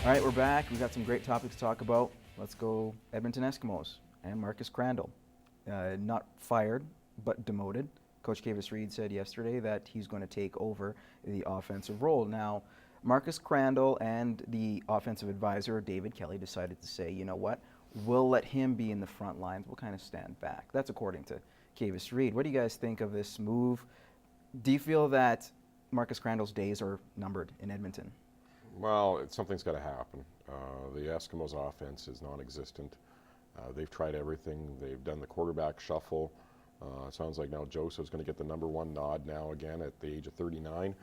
All right, we're back. We've got some great topics to talk about. Let's go Edmonton Eskimos and Marcus Crandall. Not fired, but demoted. Coach Kavis Reed said yesterday that he's going to take over the offensive role. Now, Marcus Crandall and the offensive advisor, David Kelly, decided to say, you know what, we'll let him be in the front lines. We'll kind of stand back. That's according to Kavis Reed. What do you guys think of this move? Do you feel that Marcus Crandall's days are numbered in Edmonton? Well, something's got to happen. The Eskimos' offense is non-existent. They've tried everything. They've done the quarterback shuffle. It sounds like now Joseph's going to get the #1 nod now again at the age of 39.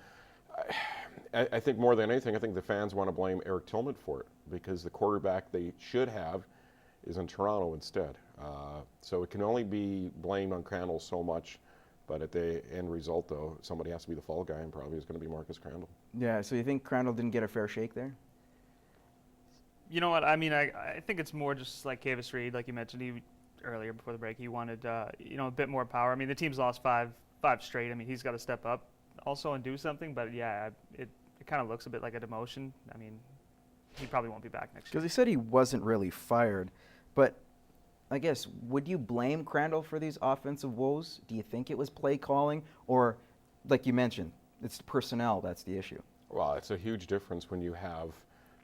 I think more than anything, I think the fans want to blame Eric Tillman for it because the quarterback they should have is in Toronto instead. So it can only be blamed on Crandall so much. But at the end result, though, somebody has to be the fall guy, and probably is going to be Marcus Crandall. Yeah, so you think Crandall didn't get a fair shake there? You know what? I mean, I think it's more just like Kavis Reed, like you mentioned earlier before the break. He wanted, a bit more power. I mean, the team's lost five straight. I mean, he's got to step up also and do something. But yeah, it kind of looks a bit like a demotion. I mean, he probably won't be back next year. Because he said he wasn't really fired, but I guess, would you blame Crandall for these offensive woes? Do you think it was play calling? Or, like you mentioned, it's personnel that's the issue? Well, it's a huge difference when you have,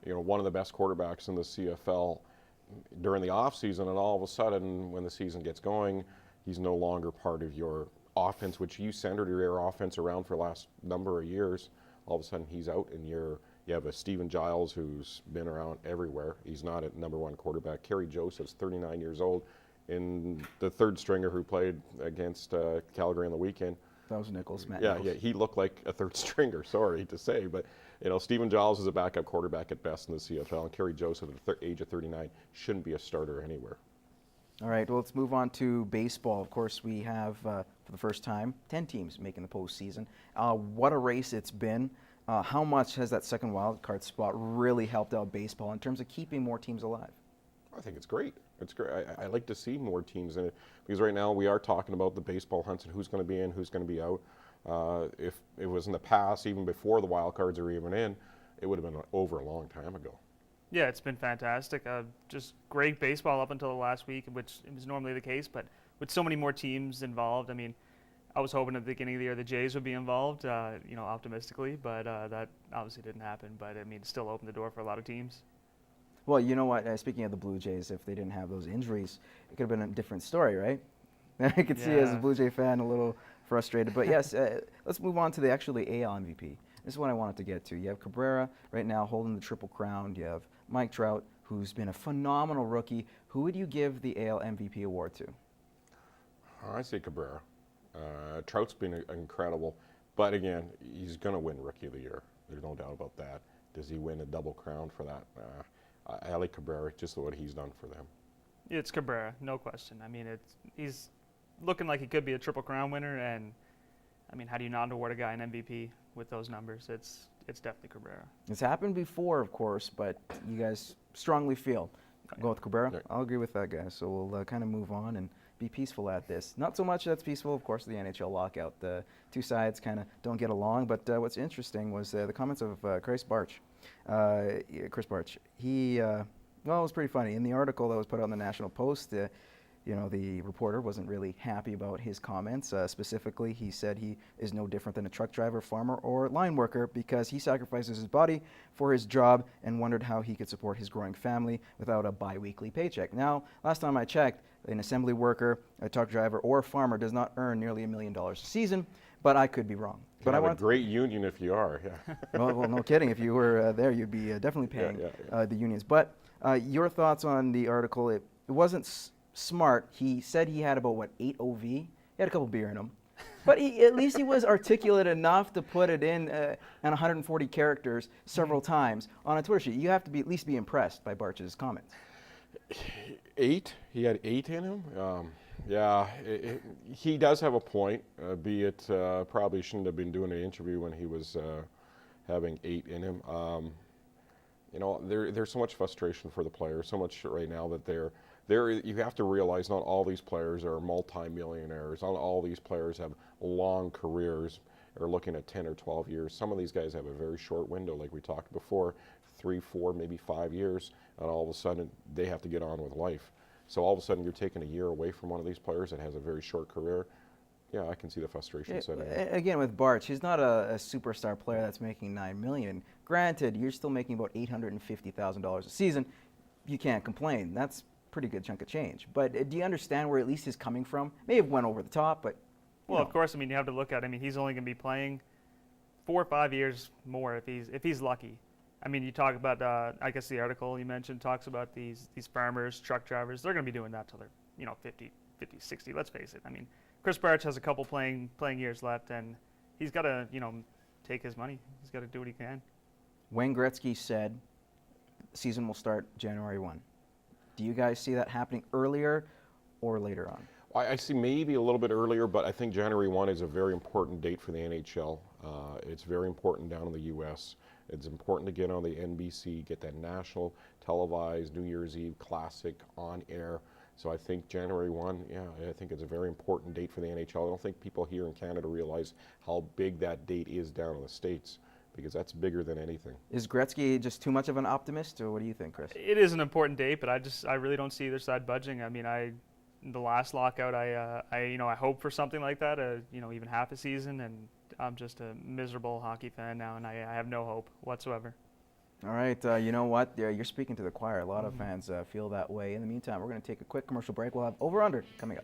one of the best quarterbacks in the CFL during the offseason, and all of a sudden, when the season gets going, he's no longer part of your offense, which you centered your offense around for the last number of years. All of a sudden, he's out, and you have a Stephen Giles who's been around everywhere. He's not a #1 quarterback. Kerry Joseph's 39 years old, and the third stringer who played against Calgary on the weekend. That was Nichols, Matt Yeah, Nichols. yeah, he looked like a third stringer. Sorry to say, but Stephen Giles is a backup quarterback at best in the CFL, and Kerry Joseph at the age of 39 shouldn't be a starter anywhere. All right, well, let's move on to baseball. Of course, we have, for the first time, 10 teams making the postseason. What a race it's been. How much has that second wild card spot really helped out baseball in terms of keeping more teams alive? I think it's great. It's great. I like to see more teams in it because right now we are talking about the baseball hunts and who's going to be in, who's going to be out. If it was in the past, even before the wild cards are even in, it would have been over a long time ago. Yeah, it's been fantastic. Just great baseball up until the last week, which is normally the case. But with so many more teams involved, I mean, I was hoping at the beginning of the year the Jays would be involved, optimistically, but that obviously didn't happen. But, I mean, it still opened the door for a lot of teams. Well, you know what? Speaking of the Blue Jays, if they didn't have those injuries, it could have been a different story, right? I could see as a Blue Jay fan a little frustrated. But, yes, let's move on to the actually AL MVP. This is what I wanted to get to. You have Cabrera right now holding the Triple Crown. You have Mike Trout, who's been a phenomenal rookie. Who would you give the AL MVP award to? I say Cabrera. Trout's been incredible, but again, he's going to win Rookie of the Year. There's no doubt about that. Does he win a double crown for that? I like Cabrera, just what he's done for them. It's Cabrera, no question. I mean, he's looking like he could be a Triple Crown winner, and I mean, how do you not award a guy an MVP with those numbers? It's definitely Cabrera. It's happened before, of course, but you guys strongly feel. Go with Cabrera? Yeah. I'll agree with that, guys. So we'll kind of move on and be peaceful at this. Not so much that's peaceful, of course, the NHL lockout. The two sides kind of don't get along, but what's interesting was the comments of Chris Barch. Chris Barch, it was pretty funny. In the article that was put out in the National Post, the reporter wasn't really happy about his comments. Specifically, he said he is no different than a truck driver, farmer, or line worker because he sacrifices his body for his job and wondered how he could support his growing family without a bi-weekly paycheck. Now, last time I checked, an assembly worker, a truck driver, or a farmer does not earn nearly $1 million a season, but I could be wrong. But I want a great union if you are. Yeah. well, no kidding. If you were there, you'd be definitely paying the unions. But your thoughts on the article? It wasn't smart. He said he had about 8 OV. He had a couple beer in him, but at least he was articulate enough to put it in 140 characters several times on a Twitter sheet. You have to at least be impressed by Barch's comments. 8? He had 8 in him? He does have a point, be it probably shouldn't have been doing an interview when he was having 8 in him. There's so much frustration for the players, so much right now that you have to realize not all these players are multi-millionaires. Not all these players have long careers or looking at 10 or 12 years. Some of these guys have a very short window, like we talked before, 3, 4, maybe 5 years, and all of a sudden they have to get on with life. So all of a sudden you're taking a year away from one of these players that has a very short career. Yeah, I can see the frustration setting in. Again, with Barch, he's not a superstar player that's making $9 million. Granted, you're still making about $850,000 a season. You can't complain. That's a pretty good chunk of change. But do you understand where at least he's coming from? May have went over the top, but well, of course. I mean, you have to look at. I mean, he's only going to be playing 4 or 5 years more if he's lucky. I mean, you talk about I guess the article you mentioned talks about these farmers, truck drivers. They're going to be doing that till they're 50, 60. Let's face it. I mean, Chris Barch has a couple playing years left, and he's got to take his money. He's got to do what he can. Wayne Gretzky said the season will start January 1. Do you guys see that happening earlier or later on? I see maybe a little bit earlier, but I think January 1 is a very important date for the NHL. It's very important down in the U.S. It's important to get on the NBC, get that national televised New Year's Eve classic on air. So I think January 1, yeah, I think it's a very important date for the NHL. I don't think people here in Canada realize how big that date is down in the States, because that's bigger than anything. Is Gretzky just too much of an optimist, or what do you think, Chris? It is an important date, but I really don't see either side budging. I mean, the last lockout, I hope for something like that, even half a season, and I'm just a miserable hockey fan now, and I have no hope whatsoever. All right, you know what? You're speaking to the choir. A lot of fans feel that way. In the meantime, we're going to take a quick commercial break. We'll have Over Under coming up.